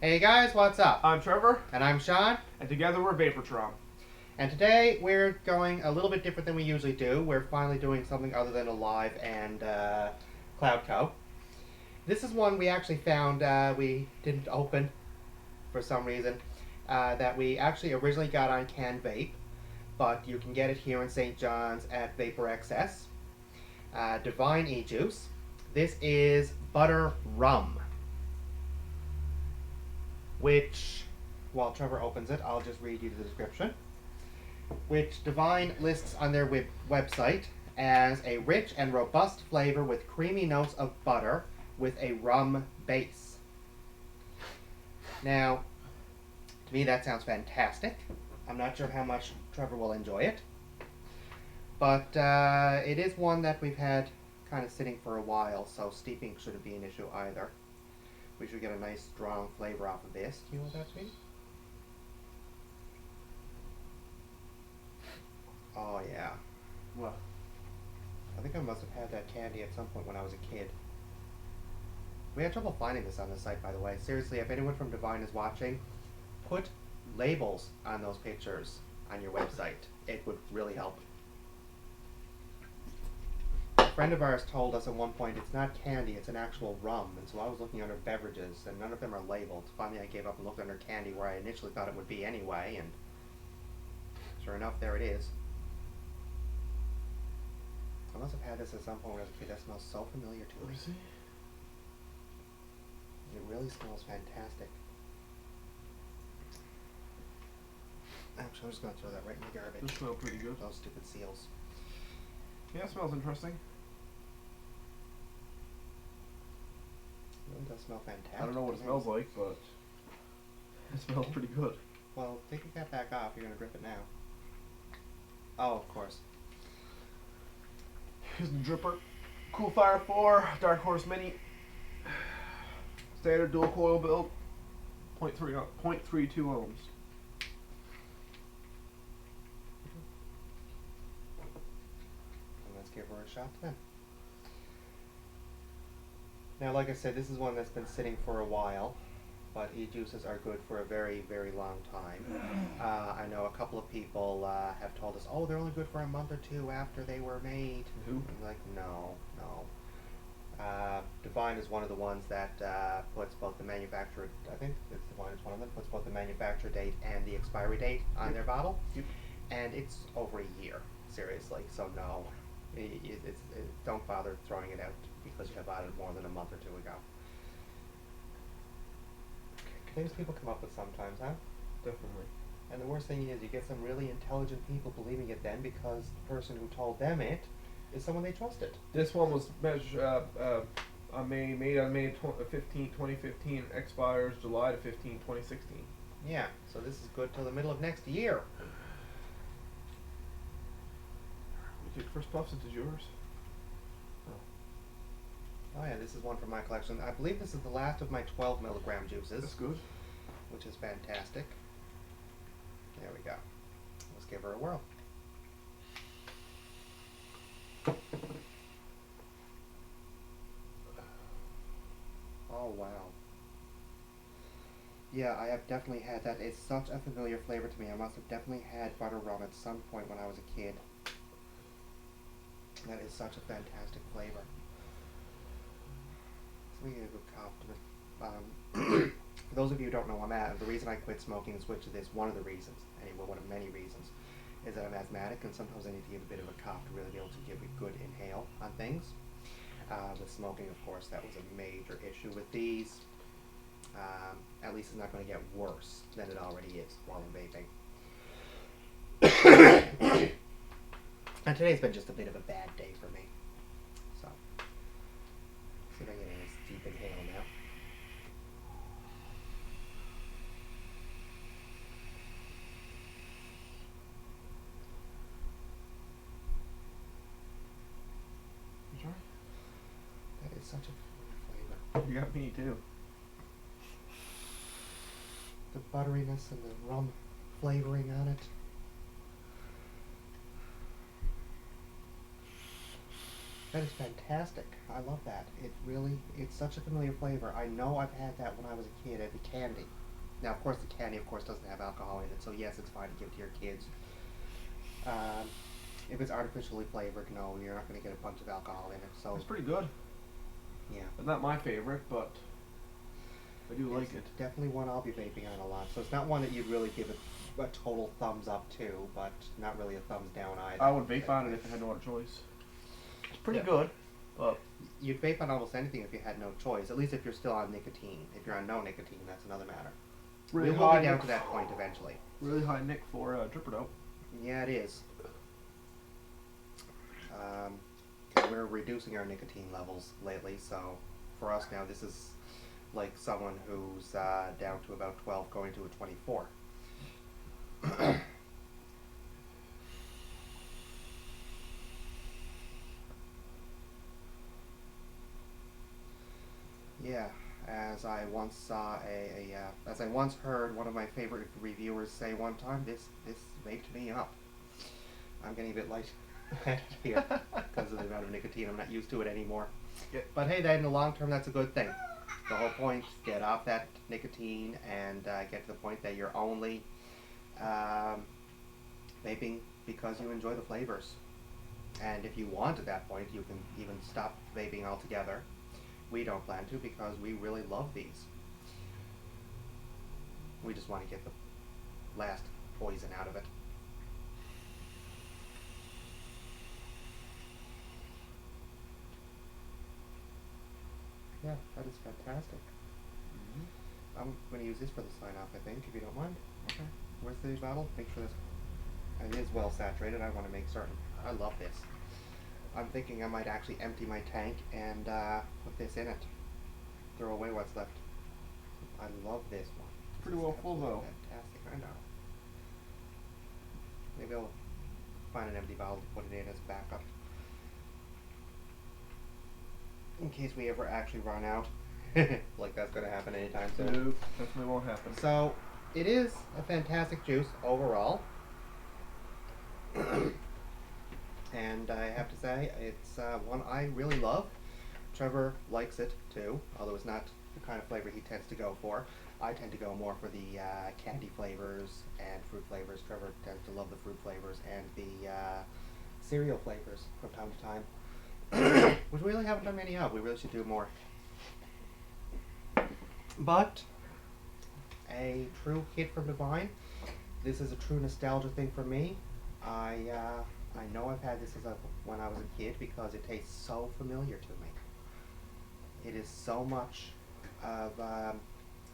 Hey guys, what's up? I'm Trevor, And I'm Sean. and together we're Butter Rum. And today we're going a little bit different than we usually do. We're finally doing something other than a live and Cloud Co. This is one we actually found we didn't open for some reason. That we actually originally got on Can Vape, but you can get it here in St. John's at Vapor XS. Dvine ejuice. This is Butter Rum, which, while Trevor opens it, I'll just read you the description. Which Dvine lists on their website as a rich and robust flavor with creamy notes of butter with a rum base. Now, to me that sounds fantastic. I'm not sure how much Trevor will enjoy it, but it is one that we've had kind of sitting for a while, so steeping shouldn't be an issue either. We should get a nice strong flavor off of this. Do you know what that means? Oh yeah. What? I think I must have had that candy at some point when I was a kid. We had trouble finding this on the site, by the way. Seriously, if anyone from Dvine is watching, put labels on those pictures on your website. It would really help. A friend of ours told us at one point it's not candy, it's an actual rum. And so I was looking under beverages, and none of them are labeled. Finally, I gave up and looked under candy, where I initially thought it would be anyway, and sure enough, there it is. I must have had this at some point when I was a kid. That smells so familiar to me. Let me see. It really smells fantastic. Actually, I'm just going to throw that right in the garbage. This smells pretty good. Those stupid seals. Yeah, it smells interesting. It really does smell fantastic. I don't know what it smells like, but it smells pretty good. Well, take your cap back off. You're going to drip it now. Oh, of course. Here's the dripper. Cool Fire 4, Dark Horse Mini. Standard dual coil build. 0.32 ohms. Let's give her a shot then. Now, like I said, this is one that's been sitting for a while, but e-juices are good for a very, very long time. I know a couple of people have told us, oh, they're only good for a month or two after they were made. Who? I'm like, no. Dvine is one of the ones that puts both the manufacturer, I think Dvine is one of them, puts both the manufacturer date and the expiry date on their bottle. Yep. And it's over a year, seriously, so no. Don't bother throwing it out because you have bought it more than a month or two ago. Things people come up with sometimes, huh? Definitely. And the worst thing is you get some really intelligent people believing it then because the person who told them it is someone they trusted. This one was made on May 15, 2015, expires July 15, 2016. Yeah, so this is good till the middle of next year. We take first puff since it's yours. Oh yeah, this is one from my collection. I believe this is the last of my 12 milligram juices. That's good. Which is fantastic. There we go. Let's give her a whirl. Oh wow. Yeah, I have definitely had that. It's such a familiar flavor to me. I must have definitely had butter rum at some point when I was a kid. That is such a fantastic flavor. So we get a good compliment. For those of you who don't know, the reason I quit smoking and switched to this, one of the reasons, anyway, one of many reasons, is that I'm asthmatic and sometimes I need to give a bit of a cough to really be able to give a good inhale on things. With smoking, of course, that was a major issue. With these, at least it's not going to get worse than it already is while I'm vaping. And today's been just a bit of a bad day for me. So, see if I can get a nice deep inhale now. You try? That is such a flavor. You got me too. The butteriness and the rum flavoring on it. That is fantastic. I love that. It's such a familiar flavor. I know I've had that when I was a kid at the candy. Now, of course, the candy, of course, doesn't have alcohol in it, so yes, it's fine to give to your kids. Um, if it's artificially flavored, no, you're not going to get a bunch of alcohol in it. So It's pretty good. yeah, It's not my favorite, but I do like it's it. definitely one I'll be vaping on a lot. So it's not one that you'd really give a total thumbs up to, but not really a thumbs down either. I would vape on it if I had no other choice. It's pretty Yeah. good, but You'd vape on almost anything if you had no choice. At least if you're still on nicotine. If you're on no nicotine, that's another matter. really We will high be down nick, to that point eventually. really high nick for dripper dope. Yeah, it is. 'Cause we're reducing our nicotine levels lately, so for us now, this is like someone who's down to about 12, going to a 24. Yeah, as I once saw as I once heard one of my favorite reviewers say one time, this vaped me up. I'm getting a bit light here because of the amount of nicotine. I'm not used to it anymore. Yeah. But hey, then in the long term, that's a good thing. The whole point: get off that nicotine and get to the point that you're only vaping because you enjoy the flavors. And if you want at that point, you can even stop vaping altogether. We don't plan to because we really love these. We just want to get the last poison out of it. Yeah, that is fantastic. I'm going to use this for the sign off, I think, if you don't mind. Okay. Where's the bottle? Make sure this. It is well saturated. I want to make certain. I love this. I'm thinking I might actually empty my tank and put this in it. Throw away what's left. I love this one. Pretty This is well full, absolutely though. Fantastic. I know. Maybe I'll find an empty bottle to put it in as backup. In case we ever actually run out. Like that's going to happen anytime soon. Nope, definitely won't happen. So, it is a fantastic juice overall. And I have to say, it's one I really love. Trevor likes it too, although it's not the kind of flavor he tends to go for. I tend to go more for the candy flavors and fruit flavors. Trevor tends to love the fruit flavors and the cereal flavors from time to time, which we really haven't done many of. We really should do more. But a true hit from Dvine. This is a true nostalgia thing for me. I know I've had this when I was a kid because it tastes so familiar to me. It is so much of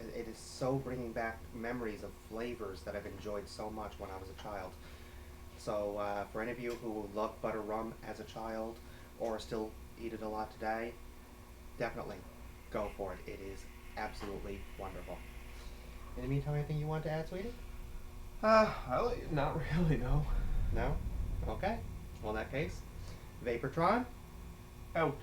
it is so bringing back memories of flavors that I've enjoyed so much when I was a child. So for any of you who loved Butter Rum as a child or still eat it a lot today, definitely go for it. It is absolutely wonderful. In the meantime, anything you want to add, sweetie? Not really, no. No? Okay. Well, in that case, Vaportron. Out.